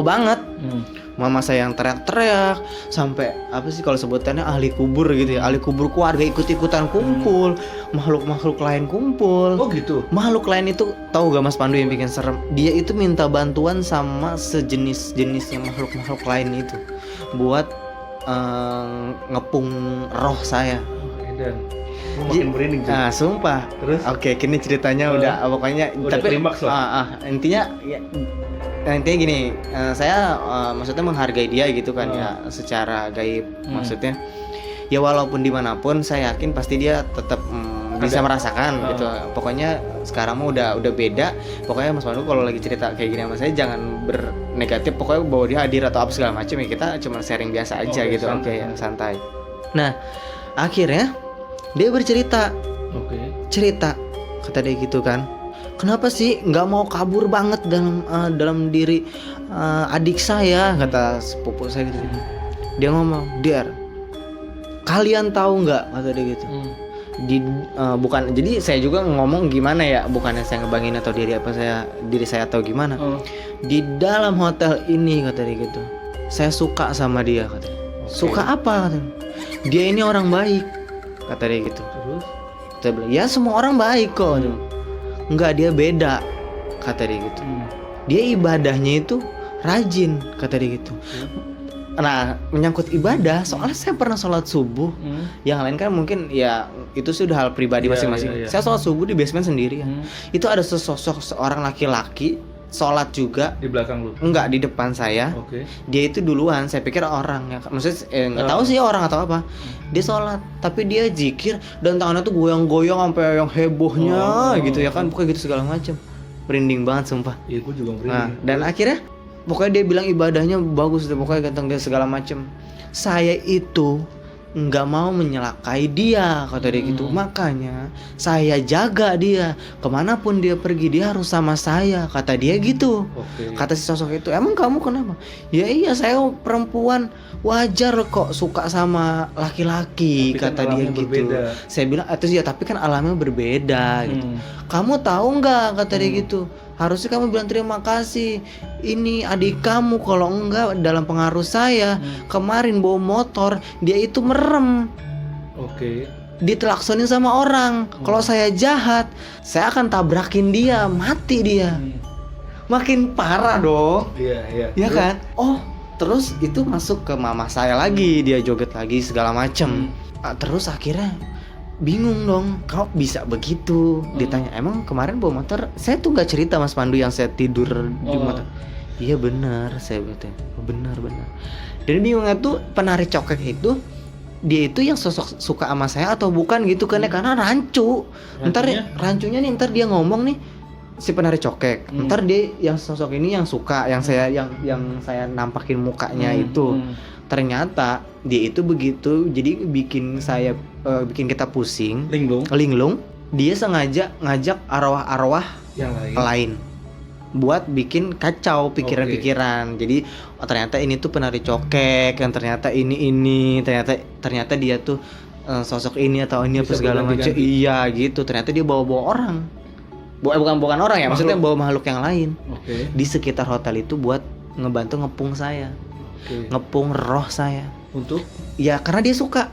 banget. Mama saya yang teriak-teriak, sampai apa sih kalau sebutannya ahli kubur gitu ya, ahli kubur keluarga ikut-ikutan kumpul, makhluk-makhluk lain kumpul. Oh gitu. Makhluk lain itu tahu gak Mas Pandu yang bikin serem? Dia itu minta bantuan sama sejenis-jenisnya makhluk-makhluk lain itu buat ngepung roh saya. Dan makin merinding. Nah, sumpah. Terus? Oke, kini ceritanya udah pokoknya udah klimaks lah. Intinya gini, saya maksudnya menghargai dia gitu kan ya, secara gaib. Maksudnya ya walaupun dimanapun saya yakin pasti dia tetap bisa merasakan gitu. Pokoknya sekarang mah udah beda. Pokoknya Mas Pandu kalau lagi cerita kayak gini sama saya jangan bernegatif. Pokoknya bahwa dia hadir atau apa segala macam ya, kita cuma sharing biasa aja gitu. Oke, yang santai. Nah, akhirnya dia bercerita. Cerita kata dia gitu kan. Kenapa sih nggak mau kabur banget dalam diri adik saya, kata sepupu saya gitu. Dia ngomong, "Der, kalian tahu nggak?" kata dia gitu. Bukan, jadi saya juga ngomong gimana ya, bukannya saya ngebangin atau diri saya atau gimana. Di dalam hotel ini kata dia gitu, saya suka sama dia kata dia. Suka apa kata dia? Dia ini orang baik kata dia gitu. Terus? Saya bilang, ya semua orang baik kok. Enggak, dia beda kata dia gitu. Dia ibadahnya itu rajin kata dia gitu. Nah, menyangkut ibadah, soalnya saya pernah sholat subuh. Yang lain kan mungkin ya itu sudah hal pribadi masing-masing. Saya sholat subuh di basement sendiri. Itu ada sesosok seorang laki-laki sholat juga di belakang lu? Enggak, di depan saya. Dia itu duluan, saya pikir orang ya, maksudnya nggak tahu sih orang atau apa. Dia sholat, tapi dia zikir dan tangannya tuh goyang-goyang sampai yang hebohnya gitu ya kan, pokoknya gitu segala macam. Merinding banget sumpah. Iya, gue juga merinding. Nah, dan akhirnya pokoknya dia bilang ibadahnya bagus deh, pokoknya ganteng dia segala macam. Saya itu nggak mau menyelakai dia kata dia gitu, makanya saya jaga dia, kemanapun dia pergi dia harus sama saya kata dia gitu. Kata si sosok itu, emang kamu kenapa? Ya iya, saya perempuan, wajar kok suka sama laki-laki kata dia gitu. Berbeda. Saya bilang itu ya, tapi kan alamnya berbeda gitu. Kamu tahu nggak kata dia gitu, harusnya kamu bilang terima kasih, ini adik kamu, kalau enggak dalam pengaruh saya kemarin bawa motor dia itu merem. Ditelaksonin sama orang. Kalau saya jahat, saya akan tabrakin dia, mati dia. Makin parah dong. Iya kan? Oh, terus itu masuk ke mama saya lagi, dia joget lagi segala macem. Terus akhirnya bingung dong, kok bisa begitu? Ditanya, emang kemarin bawa motor? Saya tuh nggak cerita Mas Pandu yang saya tidur di motor. Iya benar, saya bilang benar. Dan bingungnya tuh penari cokek itu, dia itu yang sosok suka sama saya atau bukan gitu kan ya, karena rancu. Rancunya nih, ntar dia ngomong nih si penari cokek, ntar dia yang sosok ini yang suka, yang saya nampakin mukanya itu. Ternyata dia itu begitu, jadi bikin kita pusing, linglung. Dia sengaja ngajak arwah-arwah yang lain buat bikin kacau pikiran-pikiran. Jadi ternyata ini tuh penari cokek, yang ternyata ini ternyata dia tuh sosok ini atau ini apa segala macam. Iya gitu. Ternyata dia bawa orang. Bukan orang ya, maksudnya bawa makhluk yang lain. Di sekitar hotel itu buat ngebantu ngepung saya. Ngepung roh saya. Untuk? Ya karena dia suka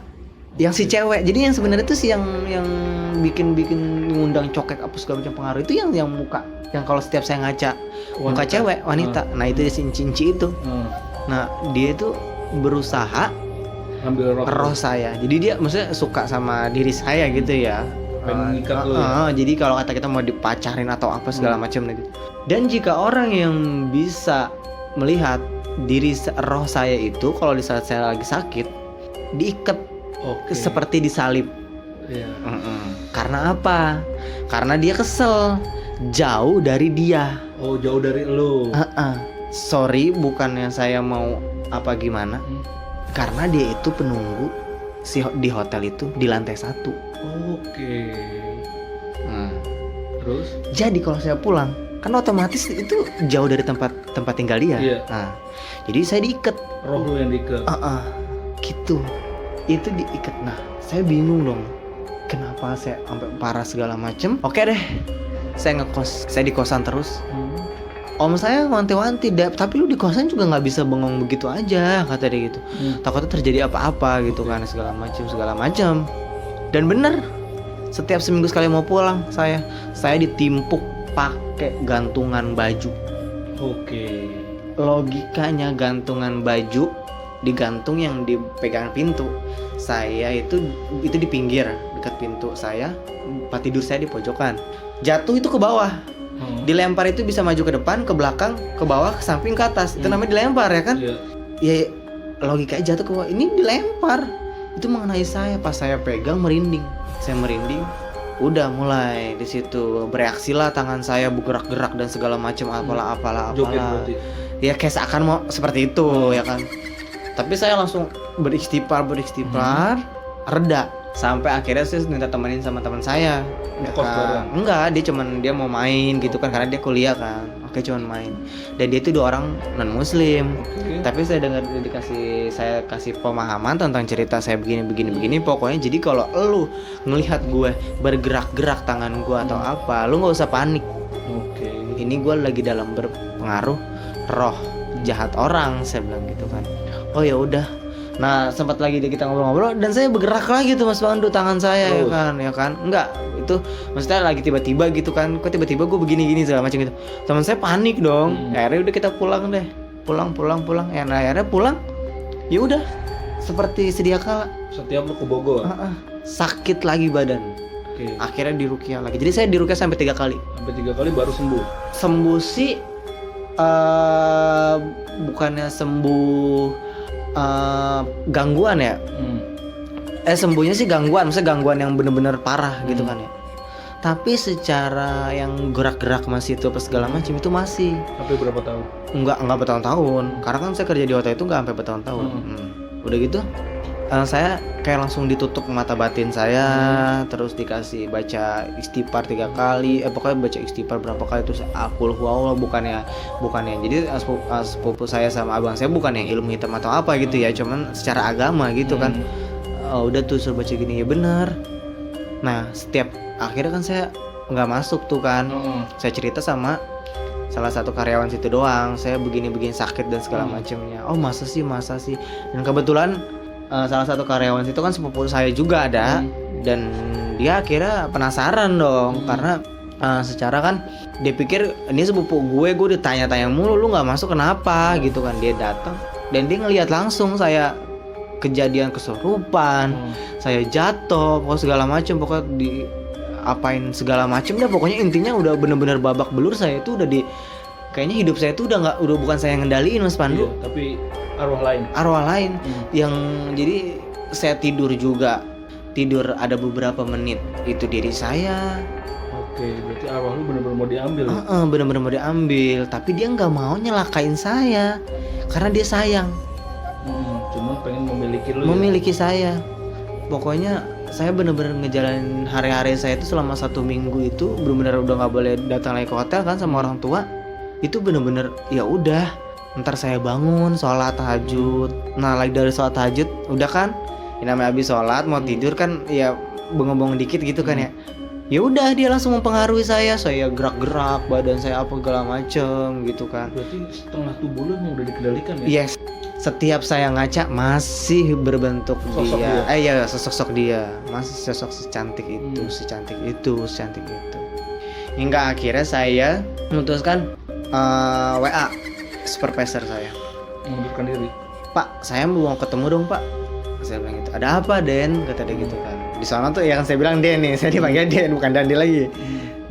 yang si cewek. Jadi yang sebenarnya tuh si yang bikin ngundang cokek apa segala macam pengaruh itu yang muka, yang kalau setiap saya ngaca muka cewek wanita. Nah itu dia si cinci itu. Nah dia itu berusaha ngambil roh saya. Jadi dia maksudnya suka sama diri saya gitu ya. Jadi kalau kata kita mau dipacarin atau apa segala macam gitu. Dan jika orang yang bisa melihat diri roh saya itu kalau di saat saya lagi sakit diikat seperti disalib. Karena apa? Karena dia kesel, jauh dari dia. Oh, jauh dari lu. Sorry, bukannya saya mau apa gimana. Karena dia itu penunggu di hotel itu di lantai 1. Terus? Jadi kalau saya pulang, kan otomatis itu jauh dari tempat tinggal dia. Nah, jadi saya diikat. Roh lu yang diikat. Gitu. Itu diikat. Nah, saya bingung dong. Kenapa saya sampai parah segala macem? Oke deh. Saya ngekos. Saya di kosan terus. om saya wanti-wanti, tapi lu di kosan juga nggak bisa bengong begitu aja, kata dia gitu. Takutnya terjadi apa-apa gitu kan, segala macam. Dan bener, setiap seminggu sekali mau pulang saya ditimpuk pakai gantungan baju. Oke. Logikanya gantungan baju digantung yang dipegang pintu. Saya itu di pinggir dekat pintu saya, tempat tidur saya di pojokan. Jatuh itu ke bawah. Dilempar itu bisa maju ke depan, ke belakang, ke bawah, ke samping, ke atas. Itu namanya dilempar ya kan? Ya logikanya jatuh ke bawah. Ini dilempar. Itu mengenai saya, pas saya pegang merinding. Saya merinding. Udah mulai di situ bereaksilah tangan saya bergerak-gerak dan segala macam apalah. Joget berarti. Ya kayak seakan mau seperti itu ya kan. Tapi saya langsung beristighfar, reda. Sampai akhirnya saya minta temenin sama teman saya. Ya kan? Enggak, dia mau main gitu kan, karena dia kuliah kan. Oke, cuman main. Dan dia itu 2 orang non muslim. Tapi saya saya kasih pemahaman tentang cerita saya begini. Pokoknya jadi kalau lu ngelihat gue bergerak-gerak tangan gue atau apa, lu nggak usah panik. Ini gue lagi dalam berpengaruh roh jahat orang, saya bilang gitu kan. Oh ya udah. Nah sempat lagi kita ngobrol-ngobrol dan saya bergerak lagi tuh Mas Pandu tangan saya ya kan enggak, itu maksudnya lagi tiba-tiba gitu kan, kok tiba-tiba gue begini segala macam gitu. Teman saya panik dong. Akhirnya udah kita pulang deh, pulang ya. Nah akhirnya pulang ya udah seperti sedia kala. Setiap lu ke Bogor sakit lagi badan. Akhirnya diruqyah lagi. Jadi saya diruqyah sampai 3 kali. Sampai 3 kali baru sembuh sih. Bukannya sembuh gangguan ya. Sembuhnya sih gangguan, maksudnya gangguan yang bener-bener parah gitu kan ya. Tapi secara yang gerak-gerak masih itu apa segala macam itu masih. Sampai berapa tahun? Enggak bertahun-tahun. Karena kan saya kerja di hotel itu enggak sampai bertahun-tahun. Udah gitu saya kayak langsung ditutup mata batin saya, terus dikasih baca istighfar 3 kali, pokoknya baca istighfar berapa kali, terus aqul huwallah, bukannya jadi sepupu saya sama abang saya bukan yang ilmu hitam atau apa gitu ya, cuman secara agama gitu kan. Udah tuh suruh baca gini, ya bener. Nah setiap akhirnya kan saya nggak masuk tuh kan. Saya cerita sama salah satu karyawan situ doang, saya begini sakit dan segala macamnya. Oh masa sih. Dan kebetulan salah satu karyawan situ kan sepupu saya juga ada. Dan dia akhirnya penasaran dong, karena secara kan dia pikir ini sepupu gue ditanya-tanya mulu, lu nggak masuk kenapa gitu kan. Dia datang dan dia ngelihat langsung saya kejadian kesurupan, saya jatuh, pokoknya segala macam, pokoknya di apain segala macam dah, pokoknya intinya udah bener-bener babak belur. Saya itu udah kayaknya hidup saya itu udah bukan saya yang ngendaliin Mas Pandu. Iya, tapi arwah lain. Yang jadi saya tidur ada beberapa menit itu diri saya. Oke, berarti arwah lu bener-bener mau diambil. Bener-bener mau diambil, tapi dia nggak mau nyelakain saya karena dia sayang. Cuma pengen memiliki lu. Memiliki saya. Pokoknya saya bener-bener ngejalanin hari-hari saya itu selama 1 minggu itu bener-bener udah nggak boleh datang lagi ke hotel kan sama orang tua. Itu bener-bener ya udah. Ntar saya bangun sholat tahajud. Nah lagi dari sholat tahajud udah kan, ini namanya habis sholat mau tidur kan ya bengong-bengong dikit gitu kan ya. Ya udah dia langsung mempengaruhi saya gerak-gerak badan saya apa segala macem gitu kan. Berarti setengah tubuh lu emang udah dikendalikan ya? Yes. Setiap saya ngaca masih berbentuk sosok dia. Sosok dia masih sosok secantik itu. Hingga akhirnya saya memutuskan WA supervisor saya, mengundurkan diri. Pak, saya mau ketemu dong Pak. Saya bilang gitu. Ada apa Den? Kata dia gitu kan. Di sana tuh ya kan saya bilang Den nih, saya dipanggil Den bukan Dandi lagi.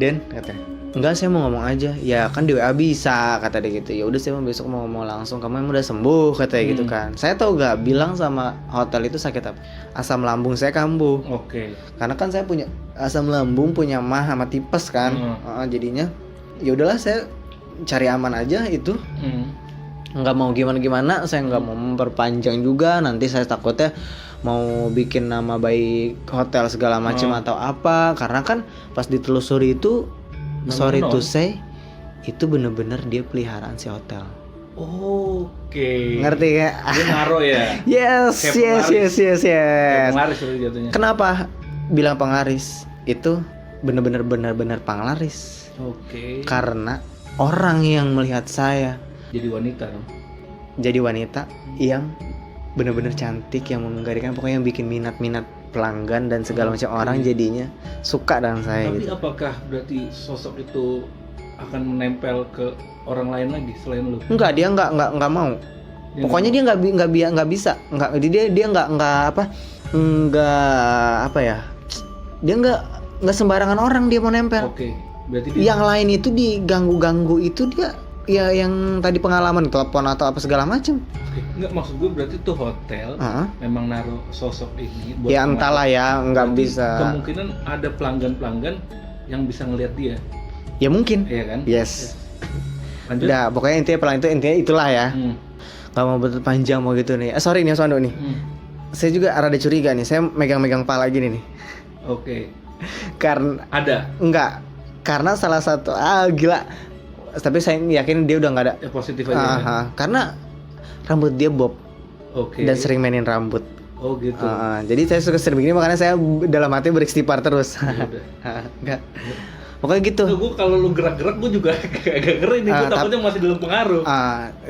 Den katanya. Enggak, saya mau ngomong aja. Ya kan di WA bisa, kata dia gitu. Ya udah saya besok mau ngomong langsung. Kamu emang udah sembuh, katanya gitu kan. Saya tahu gak bilang sama hotel itu sakit apa? Asam lambung saya kambuh. Karena kan saya punya asam lambung, punya mah sama tipes kan. Jadinya ya udahlah saya cari aman aja itu. Nggak mau gimana-gimana, saya nggak mau memperpanjang juga. Nanti saya takutnya mau bikin nama baik hotel segala macam atau apa. Karena kan pas ditelusuri itu sorry to say itu bener-bener dia peliharaan si hotel. Ngerti ya? Dia naruh ya? Yes. Kayak penglaris itu jatuhnya. Kenapa bilang penglaris? Itu bener-bener penglaris. Karena orang yang melihat saya Jadi wanita dong. jadi wanita yang benar-benar cantik, yang menggariskan, pokoknya yang bikin minat pelanggan dan segala macam orang jadinya suka dengan saya. Tapi gitu. apakah berarti sosok itu akan menempel ke orang lain lagi selain lu? Enggak, dia nggak mau. Pokoknya dia nggak bisa, dia nggak sembarangan orang dia mau nempel. Oke. Berarti dia Yang lain itu diganggu itu dia ya yang tadi pengalaman telepon atau apa segala macam. Enggak, maksud gue berarti tuh hotel memang naruh sosok ini buat Ya entahlah ya, nggak berarti bisa. Kemungkinan ada pelanggan-pelanggan yang bisa ngelihat dia. Ya mungkin. Iya kan? Yes. Lanjut. Udah, pokoknya intinya itulah ya. Gak mau betul panjang mau gitu nih. Sorry nih Mas Wando nih. Saya juga rada curiga nih. Saya megang-megang pala gini nih. Oke. Karena Ada. enggak. Karena salah satu gila. Tapi saya yakin dia udah nggak ada. Ya, positif aja. Karena rambut dia bob. Oke. Dan sering mainin rambut. Oh gitu. Jadi saya suka sering begini, makanya saya dalam hati beristighfar terus. Ya udah. Enggak. Pokoknya gitu. Gue kalau lu gerak-gerak gue juga agak keren nih. Gue takutnya masih dalam pengaruh.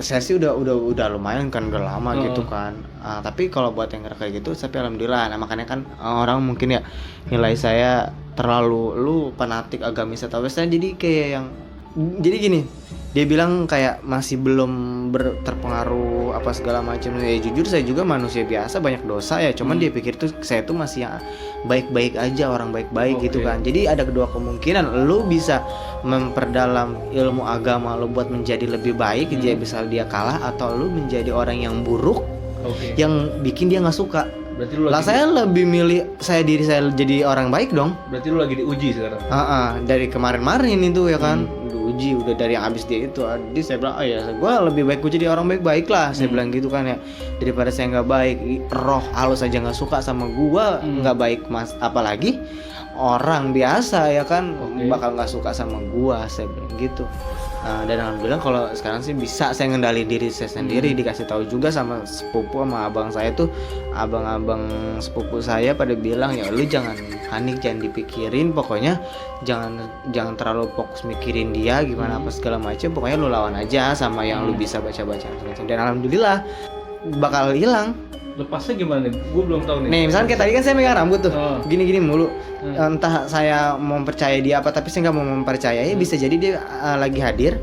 Saya sih udah lumayan kan, udah lama gitu kan. Tapi kalau buat yang gerak kayak gitu, tapi alhamdulillah. Nah makanya kan orang mungkin ya nilai saya terlalu lu fanatik agamis atau apa, jadi kayak yang jadi gini, dia bilang kayak masih belum terpengaruh apa segala macam. Ya jujur saya juga manusia biasa, banyak dosa ya, cuman dia pikir tuh saya tuh masih yang baik-baik aja, orang baik-baik gitu kan. Jadi ada kedua kemungkinan, lu bisa memperdalam ilmu agama lu buat menjadi lebih baik, dia bisa dia kalah, atau lu menjadi orang yang buruk yang bikin dia nggak suka. Berarti lu Saya lebih milih diri saya jadi orang baik dong. Berarti lu lagi diuji sekarang. Dari kemarin itu ya kan, diuji udah dari yang habis dia itu. Jadi saya bilang, gue lebih baik gue jadi orang baik-baik lah. Saya bilang gitu kan ya, daripada saya nggak baik, roh halus aja nggak suka sama gue, nggak baik mas, apalagi orang biasa ya kan bakal nggak suka sama gue. Saya bilang gitu. Dan alhamdulillah kalau sekarang sih bisa saya ngendali diri saya sendiri. Dikasih tahu juga sama sepupu, sama abang saya tuh, abang-abang sepupu saya pada bilang ya lu jangan panik, jangan dipikirin, pokoknya jangan terlalu fokus mikirin dia gimana apa segala macam, pokoknya lu lawan aja sama yang lu bisa baca-baca. Dan alhamdulillah bakal hilang. Lepasnya gimana nih? Gue belum tahu nih. Nih misalnya kayak tadi kan saya megang rambut tuh, gini-gini mulu. Entah saya mau percaya dia apa, tapi saya nggak mau mempercayai. Bisa jadi dia lagi hadir.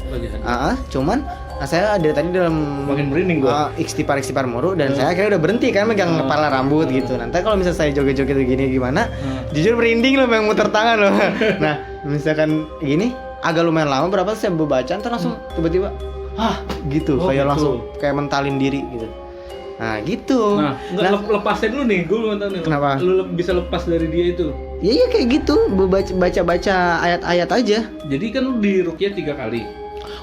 Cuman saya dari tadi dalam makin merinding gue. Istighfar mulu, dan saya akhirnya udah berhenti kan megang kepala rambut gitu. Nanti kalau misalnya saya joget-joget begini gimana? Jujur merinding loh, yang muter tangan loh. Nah misalkan gini, agak lumayan lama, berapa saya baca, ntar langsung tiba-tiba gitu, kayak langsung kayak mentalin diri gitu. Nah gitu. Lepasin dulu nih, gue belum tahu nih. Kenapa? Lu bisa lepas dari dia itu? Iya kayak gitu, baca ayat-ayat aja. Jadi kan lu di ruqyah 3 kali.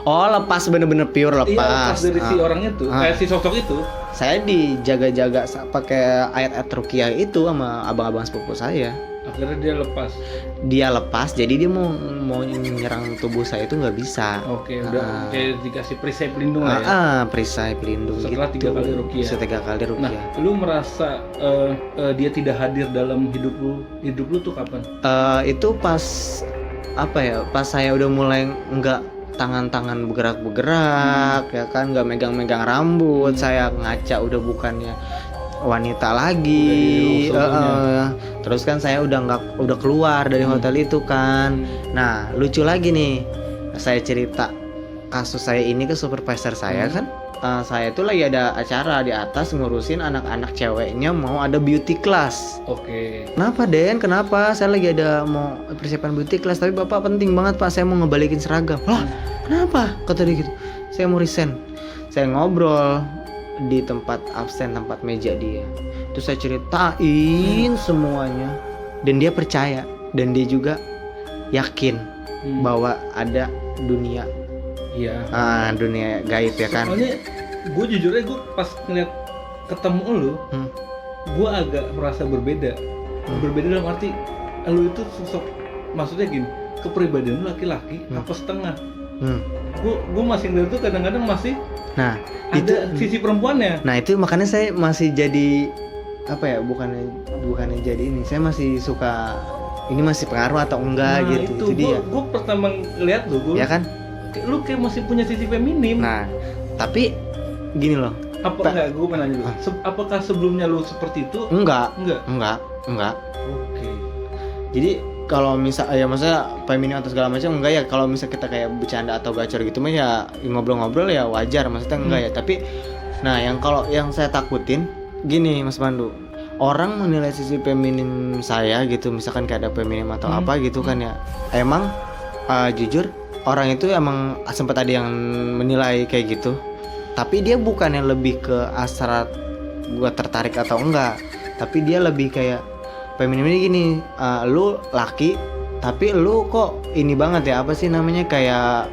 Oh lepas, bener-bener pure lepas. Iya, lepas dari si orangnya tuh, si sosok itu. Saya dijaga-jaga pakai ayat-ayat ruqyah itu sama abang-abang sepupu saya. Akhirnya dia lepas. Dia lepas, jadi dia mau menyerang tubuh saya itu nggak bisa. Oke, udah kayak dikasih perisai pelindung lah ya. Perisai pelindung. Setelah gitu. 3 kali ruqyah. Setelah 3 kali ruqyah. Nah, lu merasa dia tidak hadir dalam hidup lu? Hidup lu tuh kapan? Itu pas apa ya? Pas saya udah mulai nggak tangan-tangan bergerak ya kan, nggak megang-megang rambut, saya ngaca udah bukannya wanita lagi. Terus kan saya udah keluar dari hotel itu kan. Nah lucu lagi nih, saya cerita kasus saya ini ke supervisor saya kan. Saya tuh lagi ada acara di atas ngurusin anak-anak ceweknya mau ada beauty class. Kenapa Den? Kenapa? Saya lagi ada mau persiapan beauty class, tapi bapak penting banget pak, saya mau ngebalikin seragam. Lah kenapa? Kata dia gitu. Saya mau resign. Saya ngobrol di tempat absen, tempat meja dia. Terus saya ceritain semuanya, dan dia percaya, dan dia juga yakin bahwa ada dunia. Dunia gaib ya kan. Soalnya gue jujur aja, gue pas ngeliat ketemu lu, gue agak merasa berbeda. Berbeda dalam arti lu itu sosok, maksudnya gini, kepribadian lu laki-laki apa setengah. Gue masih ngeliat tuh kadang-kadang masih ada itu, sisi perempuannya. Nah itu makanya saya masih jadi apa ya, bukannya jadi ini, saya masih suka ini masih pengaruh atau enggak gitu. Itu dia. Gue pertama lihat lu, ya kan, lu kayak masih punya sisi feminim. Nah, tapi gini loh. Enggak, gue mau nanya dulu. Apakah sebelumnya lu seperti itu? Enggak. Oke. Jadi kalau ya maksudnya feminim atau segala macam enggak ya, kalau misal kita kayak bercanda atau gacor gitu mah ya ngobrol-ngobrol ya wajar, maksudnya enggak ya. Tapi nah yang saya takutin gini Mas Pandu, orang menilai sisi feminim saya gitu, misalkan kayak ada feminim atau apa gitu kan ya, emang jujur orang itu emang sempat ada yang menilai kayak gitu, tapi dia bukannya lebih ke hasrat gua tertarik atau enggak, tapi dia lebih kayak feminim ini gini, lu laki tapi lu kok ini banget ya, apa sih namanya, kayak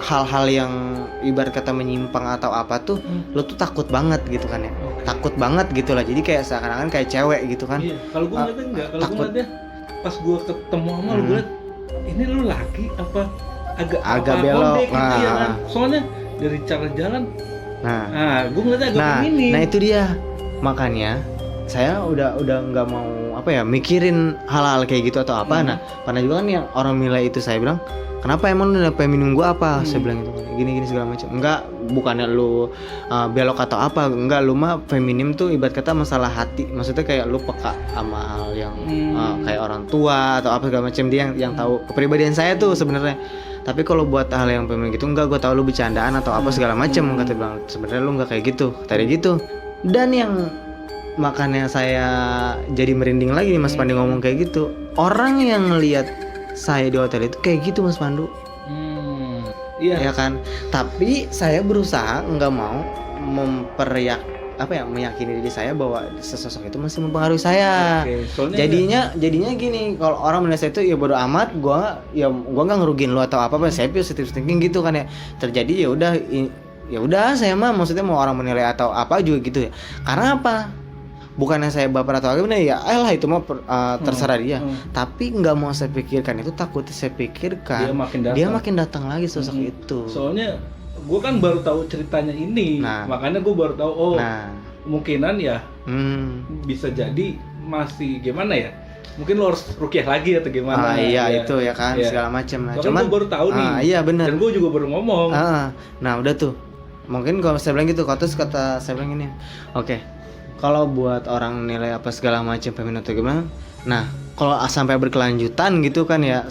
hal-hal yang ibarat kata menyimpang atau apa tuh lu tuh takut banget gitu kan ya. Takut banget gitu lah, jadi kayak seakan-akan kayak cewek gitu kan. Iya, kalau gue ngeliatnya enggak, kalau gue ngeliatnya pas gue ketemu sama lu, gue liat ini lu laki apa agak belok gitu ya kan. Soalnya dari cara jalan gue ngeliatnya agak feminim. Nah itu dia, makanya saya udah nggak mau mikirin hal-hal kayak gitu atau apa. Nah karena juga kan yang orang nilai itu, saya bilang kenapa emang lu nilai feminim gua apa? Saya bilang gitu, gini segala macam. Enggak, bukannya lu belok atau apa, enggak, lu mah feminim tuh ibarat kata masalah hati, maksudnya kayak lu peka sama hal yang kayak orang tua atau apa segala macam, dia yang tahu kepribadian saya tuh sebenarnya. Tapi kalau buat hal yang feminim gitu enggak, gua tahu lu bercandaan atau apa segala macam, kata bilang sebenarnya lu enggak kayak gitu, tadi gitu. Dan yang makanya saya jadi merinding lagi nih Mas Pandi ngomong kayak gitu, orang yang ngelihat saya di hotel itu kayak gitu Mas Pandu. Iya ya kan. Tapi saya berusaha nggak mau meyakini diri saya bahwa sesosok itu masih mempengaruhi saya. Jadinya gini, kalau orang menilai saya itu ya bodo amat, gua nggak ngerugiin lu atau apa, saya positive thinking gitu kan ya. Terjadi ya udah saya mah maksudnya mau orang menilai atau apa juga gitu ya. Karena apa? Bukannya saya baper atau gimana ya, itu mah terserah dia. Tapi nggak mau saya pikirkan itu, takutnya saya pikirkan dia makin datang lagi sosok itu. Soalnya gue kan baru tahu ceritanya ini, makanya gue baru tahu kemungkinan ya bisa jadi masih gimana ya, mungkin lo harus rukyah lagi atau gimana. Itu ya kan segala macam. Cuman gue baru tahu nih. Iya benar. Dan gue juga baru ngomong. Nah udah tuh, mungkin kalau saya bilang gitu, kata saya bilang ini, oke. Kalau buat orang nilai apa segala macam feminim atau gimana, nah kalau sampai berkelanjutan gitu kan ya,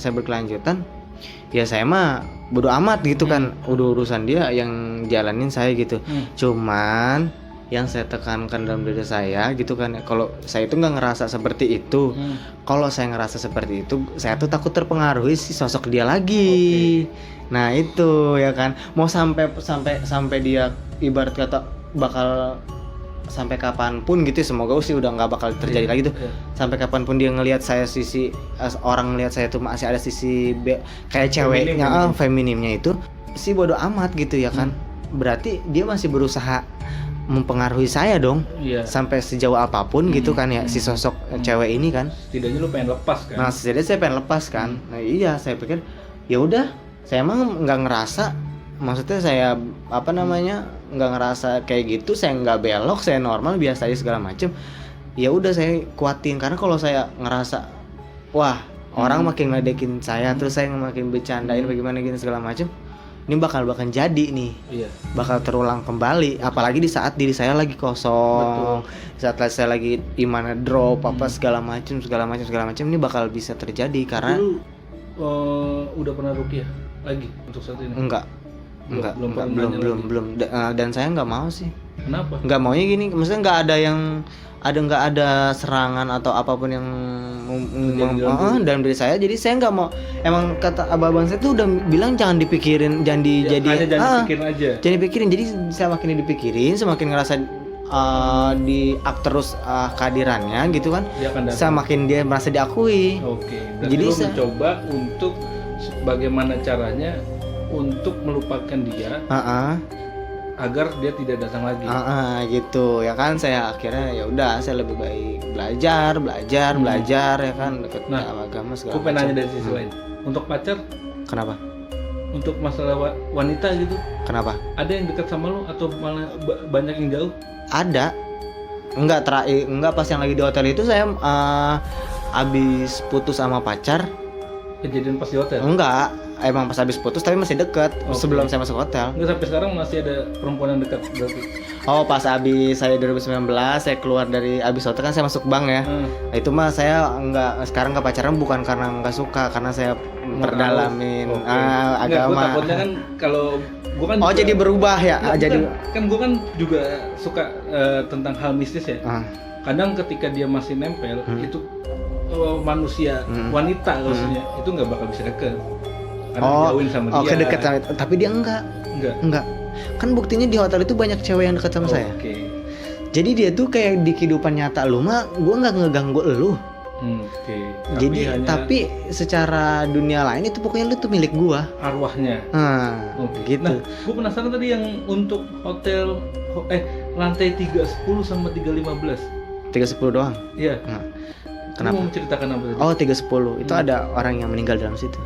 ya saya mah bodo amat gitu kan, udah urusan dia yang jalanin saya gitu. Cuman yang saya tekankan dalam diri saya gitu kan, kalau saya itu nggak ngerasa seperti itu, kalau saya ngerasa seperti itu, saya tuh takut terpengaruhi si sosok dia lagi. Nah itu ya kan, mau sampai dia ibarat kata bakal sampai kapanpun gitu, semoga sih udah nggak bakal terjadi lagi tuh. Sampai kapanpun dia ngelihat saya orang ngelihat saya tuh masih ada sisi kayak ceweknya, feminimnya itu sih bodo amat gitu ya kan. Berarti dia masih berusaha mempengaruhi saya dong, sampai sejauh apapun gitu kan ya, si sosok cewek ini kan. Setidaknya lu pengen lepas kan? Nah setidaknya saya pengen lepas kan. Nah iya, saya pikir ya udah, saya emang nggak ngerasa, maksudnya saya nggak ngerasa kayak gitu, saya nggak belok, saya normal biasa aja segala macem. Ya udah saya kuatin, karena kalau saya ngerasa wah orang makin ngedekin saya, terus saya makin bercandain bagaimana gini segala macem, ini bakal jadi nih, bakal terulang kembali. Apalagi di saat diri saya lagi kosong, di saat saya lagi imannya drop segala macem, ini bakal bisa terjadi. Karena lu udah pernah rukyah lagi untuk saat ini? Enggak. Belum. Dan saya nggak mau sih. Kenapa? Nggak maunya gini, maksudnya nggak ada serangan atau apapun yang dalam diri saya. Jadi saya nggak mau. Emang kata abang saya tuh udah bilang jangan dipikirin, jangan dipikirin aja. Jangan dipikirin. Jadi saya makin dipikirin, semakin ngerasa terus kehadirannya gitu kan. Saya makin dia merasa diakui. Jadi saya mencoba untuk bagaimana caranya untuk melupakan dia, agar dia tidak datang lagi. Gitu ya kan. Saya akhirnya ya udah, saya lebih baik belajar ya kan, deket agama segala. Aku pengen nanya dari sisi lain. Untuk pacar, kenapa? Untuk masalah wanita gitu, kenapa? Ada yang dekat sama lu atau malah banyak yang jauh? Ada. Enggak pas yang lagi di hotel itu saya abis putus sama pacar. Kejadian pas di hotel? Enggak, emang pas habis putus tapi masih dekat sebelum saya masuk hotel. Nggak, sampai sekarang masih ada perempuan yang dekat berarti? Oh, pas habis saya 2019 saya keluar dari habis hotel kan saya masuk bank ya. Nah, itu mah saya sekarang nggak pacaran bukan karena nggak suka, karena saya perdalamin agama. Nggak, gue takutnya kan kalau gue kan juga, jadi berubah ya. Jadi kan gue kan juga suka tentang hal mistis ya. Kadang ketika dia masih nempel itu manusia wanita maksudnya itu nggak bakal bisa deket karena dijauhin sama dia. Oke, deket sama, tapi dia enggak. Kan buktinya di hotel itu banyak cewek yang dekat sama saya. Jadi dia tuh kayak di kehidupan nyata lu mah gue nggak ngeganggu lu. Jadi tapi secara dunia lain itu pokoknya lu tuh milik gua. Arwahnya. Gitu. Nah, gue penasaran tadi yang untuk hotel lantai 310 sama 315. 310 doang. Iya. Kenapa? Mau menceritakan apa tadi? Oh, 310 itu ada orang yang meninggal dalam situ.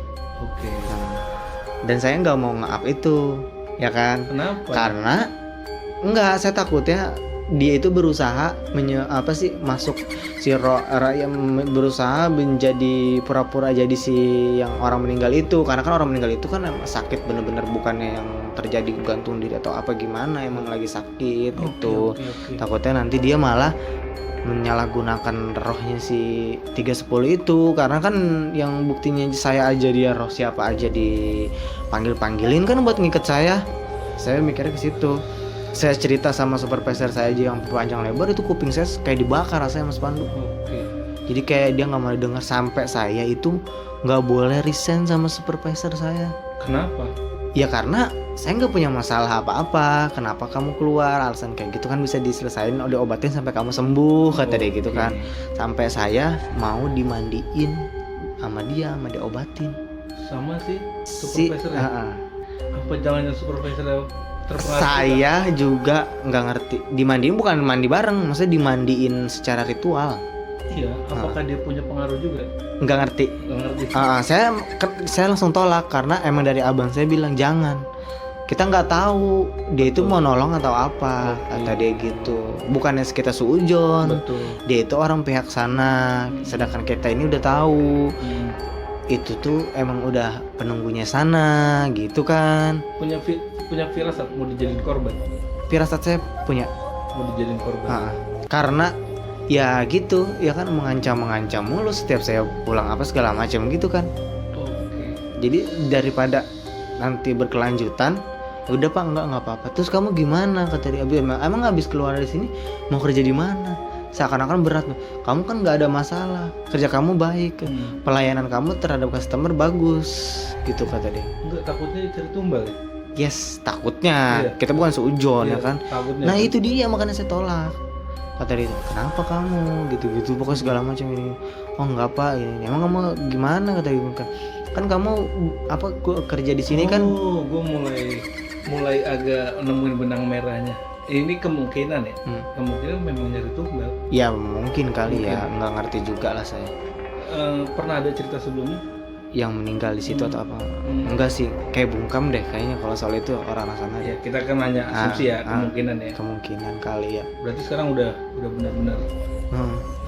Dan saya nggak mau nge-up itu, ya kan? Kenapa? Karena saya takutnya dia itu berusaha masuk si yang berusaha menjadi pura-pura jadi si yang orang meninggal itu, karena kan orang meninggal itu kan sakit bener-bener, bukannya yang terjadi gantung diri atau apa gimana, emang lagi sakit gitu. Takutnya nanti dia malah menyalahgunakan rohnya si 310 itu, karena kan yang buktinya saya aja dia roh siapa aja dipanggilin kan buat ngikat saya mikirnya ke situ. Saya cerita sama supervisor saya aja yang panjang lebar, itu kuping saya kayak dibakar rasanya Mas Pandu. Jadi kayak dia nggak mau dengar, sampai saya itu nggak boleh resign sama supervisor saya. Kenapa? Ya karena saya nggak punya masalah apa-apa. Kenapa kamu keluar? Alasan kayak gitu kan bisa diselesain, diobatin sampai kamu sembuh, kata dia gitu kan. Sampai saya mau dimandiin sama dia, sama diobatin. Sama sih supervisor ya? Apa jangan supervisor terpengaruh? Saya juga nggak ngerti. Dimandiin bukan mandi bareng, maksudnya dimandiin secara ritual. Iya, apakah dia punya pengaruh juga? Nggak ngerti. Saya langsung tolak karena emang dari abang saya bilang jangan. Kita nggak tahu dia itu mau nolong atau apa, kata dia gitu. Bukannya kita suujon. Dia itu orang pihak sana, sedangkan kita ini udah tahu. Itu tuh emang udah penunggunya sana, gitu kan. Punya firasat mau dijadiin korban? Firasat saya punya. Mau dijadiin korban? Karena ya gitu, ya kan mengancam mulu setiap saya pulang apa segala macam gitu kan. Jadi daripada nanti berkelanjutan, udah Pak nggak apa-apa. Terus kamu gimana, kata dia? Emang habis keluar dari sini mau kerja di mana? Seakan-akan berat. Kamu kan nggak ada masalah, kerja kamu baik, pelayanan kamu terhadap customer bagus, gitu kata dia. Enggak, takutnya cari tumbal ya? Yes, takutnya. Kita bukan seujon ya kan. Takutnya. Nah itu dia makanya saya tolak. Kata dia, kenapa kamu gitu-gitu pokoknya segala macam ini. Oh enggak Pak, ini emang kamu gimana, kata dia. Kan kamu gua kerja di sini kan. Gue mulai agak nemuin benang merahnya. Ini kemungkinan ya. Kemungkinan memang nyari tumbal. Ya mungkin kali ya, nggak ngerti juga lah saya. Pernah ada cerita sebelumnya yang meninggal di situ atau apa? Enggak sih, kayak bungkam deh kayaknya kalau soal itu orang sana. Ya kita kan hanya asumsi ya, kemungkinan ya. Kemungkinan kali ya. Berarti sekarang udah benar-benar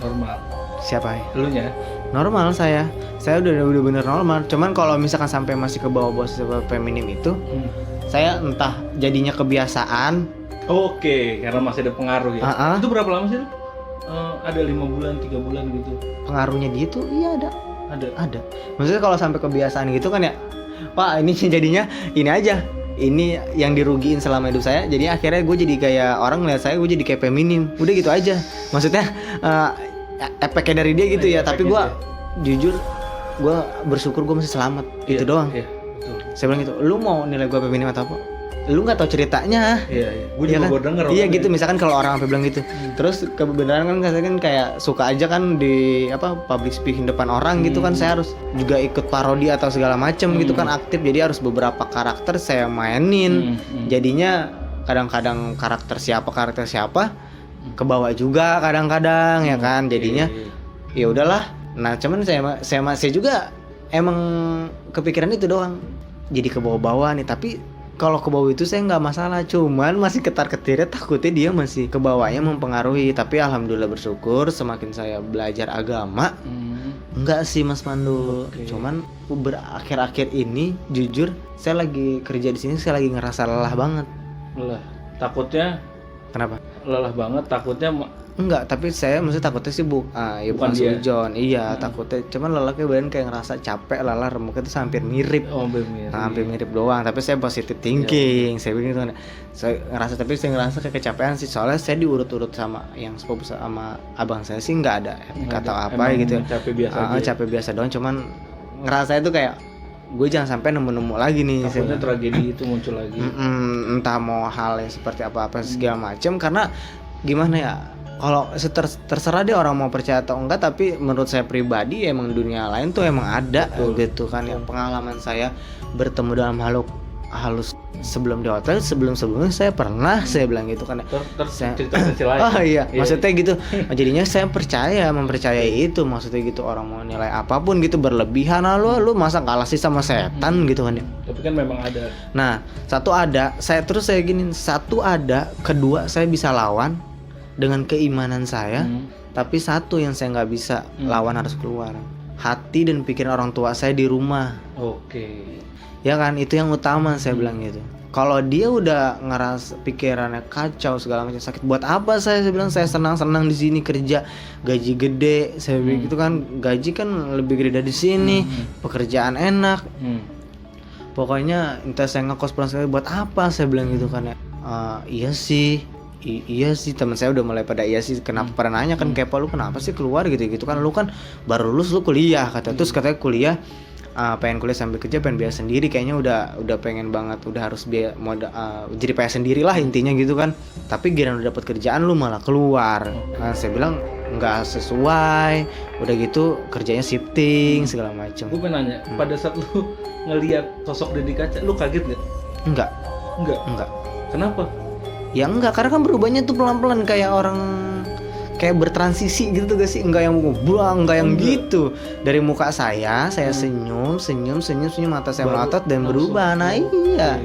normal. Siapa ya? Elunya? Normal saya udah bener normal. Cuman kalau misalkan sampai masih ke bawah feminim itu, saya entah jadinya kebiasaan. Oke, karena masih ada pengaruh ya. Itu berapa lama sih? Ada 5 bulan, 3 bulan gitu. Pengaruhnya dia tuh iya ada. Maksudnya kalau sampai kebiasaan gitu kan ya, Pak ini jadinya ini aja. Ini yang dirugiin selama hidup saya. Jadi akhirnya gue jadi kayak orang ngeliat saya, gue jadi kayak feminim. Udah gitu aja. Maksudnya efeknya dari dia gitu ya. Tapi gue jujur, gue bersyukur gue masih selamat. Itu doang. Iya, betul. Saya bilang gitu. Lu mau nilai gue feminim atau apa? Lu nggak tahu ceritanya. Iya. Gue juga baru denger. Iya gitu. Misalkan kalau orang sampai bilang gitu. Terus kebenaran kan saya kan kayak suka aja kan di public speaking depan orang gitu kan, saya harus juga ikut parodi atau segala macam gitu kan, aktif. Jadi harus beberapa karakter saya mainin. Jadinya kadang-kadang karakter siapa kebawa juga kadang-kadang ya kan. Jadinya ya udahlah. Nah, cuman saya juga emang kepikiran itu doang. Jadi kebawa-bawa nih, tapi kalau ke bawah itu saya nggak masalah, cuman masih ketar-ketirnya, takutnya dia masih ke bawahnya mempengaruhi. Tapi alhamdulillah bersyukur semakin saya belajar agama, Enggak sih Mas Pandu. Cuman akhir-akhir ini jujur saya lagi kerja di sini, saya lagi ngerasa lelah banget. Lelah. Takutnya Kenapa? lelah banget, takutnya Enggak, tapi saya maksudnya takutnya sih ya bukan dia. sujon. Iya, takutnya cuman lelah kayak badan kayak ngerasa capek, lelah, remuknya tuh hampir mirip. hampir mirip. Hampir mirip doang, tapi saya positive thinking. Saya bikin gitu kan. Saya ngerasa kayak kecapean sih, soalnya saya diurut-urut sama yang sepupu sama abang saya sih nggak ada efek atau apa gitu. Capek biasa aja. Capek biasa doang, cuman ngerasa itu kayak gue jangan sampai nemu-nemu lagi nih. Takutnya tragedi itu muncul lagi. Entah mau hal yang seperti apa segala macam, karena gimana ya, kalau terserah deh orang mau percaya atau enggak, tapi menurut saya pribadi emang dunia lain tuh emang ada. Betul. Gitu kan. Yang pengalaman saya bertemu dalam makhluk halus sebelum di hotel, sebelumnya saya pernah, saya bilang gitu kan. Cerita kecil lain. Oh iya, maksudnya gitu. Jadinya saya mempercayai itu, maksudnya gitu. Orang mau nilai apapun gitu berlebihan, lu masa kalah sih sama setan gitu kan ya. Tapi kan memang ada. Nah, satu ada, kedua saya bisa lawan dengan keimanan saya, tapi satu yang saya nggak bisa lawan harus keluar. Hati dan pikiran orang tua saya di rumah. Oke. Ya kan, itu yang utama saya bilang gitu. Kalau dia udah ngerasa pikirannya kacau segala macam sakit, buat apa saya bilang saya senang-senang di sini kerja, gaji gede, saya bilang gitu kan, gaji kan lebih gede dari sini, pekerjaan enak. Pokoknya entah saya ngekos pulang sekali, buat apa saya bilang gitu kan ya. Iya sih teman saya udah mulai pada iya sih, kenapa pada nanya kan, kepo lu kenapa sih keluar gitu kan, lu kan baru lulus, lu kuliah kata. Terus katanya kuliah pengen kuliah sambil kerja, pengen biaya sendiri, kayaknya udah pengen banget, udah harus biaya jadi pengen sendiri lah intinya gitu kan. Tapi giliran udah dapat kerjaan lu malah keluar. Nah, saya bilang nggak sesuai, udah gitu kerjanya shifting segala macam. Gue pengen nanya, pada saat lu ngelihat sosok dia di kaca, lu kaget nggak? Enggak. Kenapa? Ya enggak, karena kan berubahnya tuh pelan-pelan kayak orang kayak bertransisi gitu gak sih? Enggak yang buang, enggak yang gitu. Dari muka saya senyum, mata saya melotot dan berubah. Nah iya,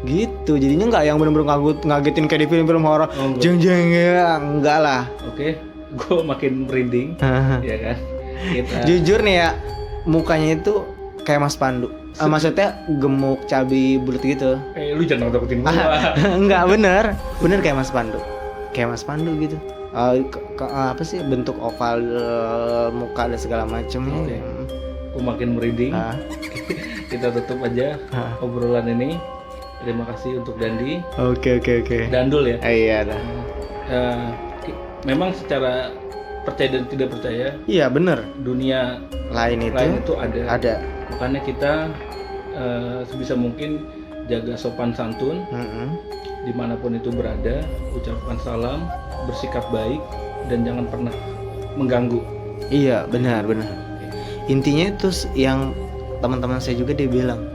gitu. Jadinya enggak yang bener-bener ngagetin kayak di film-film horor. Jeng ya, enggak lah. Oke, gue makin merinding, ya kan? Jujur nih ya, mukanya itu kayak Mas Pandu. Maksudnya gemuk, cabi, bulat gitu. Lu jangan takutin gua. Enggak, bener kayak Mas Pandu gitu. Apa sih, bentuk oval muka dan segala macam. Aku makin merinding. Kita tutup aja obrolan ini. Terima kasih untuk Dandi. Oke. Dandul ya. Iya dah. Memang secara percaya dan tidak percaya. Iya bener. Dunia lain itu ada. Makanya kita sebisa mungkin jaga sopan santun. Dimanapun itu berada, ucapkan salam, bersikap baik, dan jangan pernah mengganggu. Iya, benar. Intinya itu yang teman-teman saya juga dia bilang,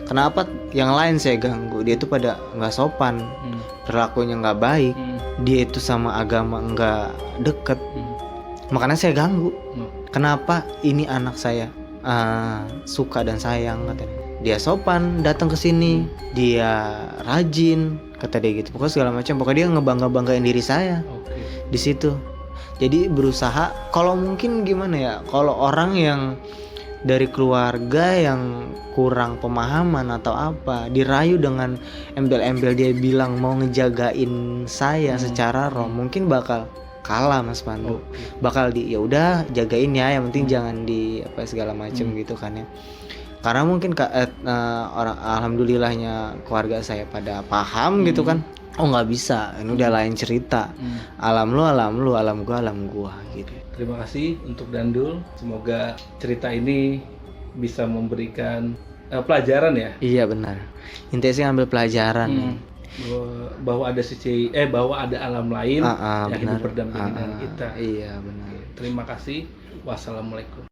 kenapa yang lain saya ganggu, dia itu pada nggak sopan, perilakunya nggak baik, dia itu sama agama nggak deket, makanya saya ganggu. Kenapa ini anak saya suka dan sayang, katanya. Dia sopan, datang ke sini, dia rajin, kata dia gitu. Pokoknya segala macam. Pokoknya dia ngebanggain diri saya. Di situ. Jadi berusaha. Kalau mungkin gimana ya? Kalau orang yang dari keluarga yang kurang pemahaman atau apa, dirayu dengan embel-embel dia bilang mau ngejagain saya secara roh, mungkin bakal kalah Mas Pandu. Bakal ya udah jagain ya, yang penting jangan di apa segala macam gitu kan ya. Karena mungkin orang alhamdulillahnya keluarga saya pada paham gitu kan. Oh nggak bisa, ini udah lain cerita. Alam lu, alam gua gitu. Terima kasih untuk Dandul. Semoga cerita ini bisa memberikan pelajaran ya. Iya benar. Intinya sih ngambil pelajaran. Bahwa ada alam lain yang hidup berdampingan dengan kita. Iya benar. Terima kasih. Wassalamualaikum.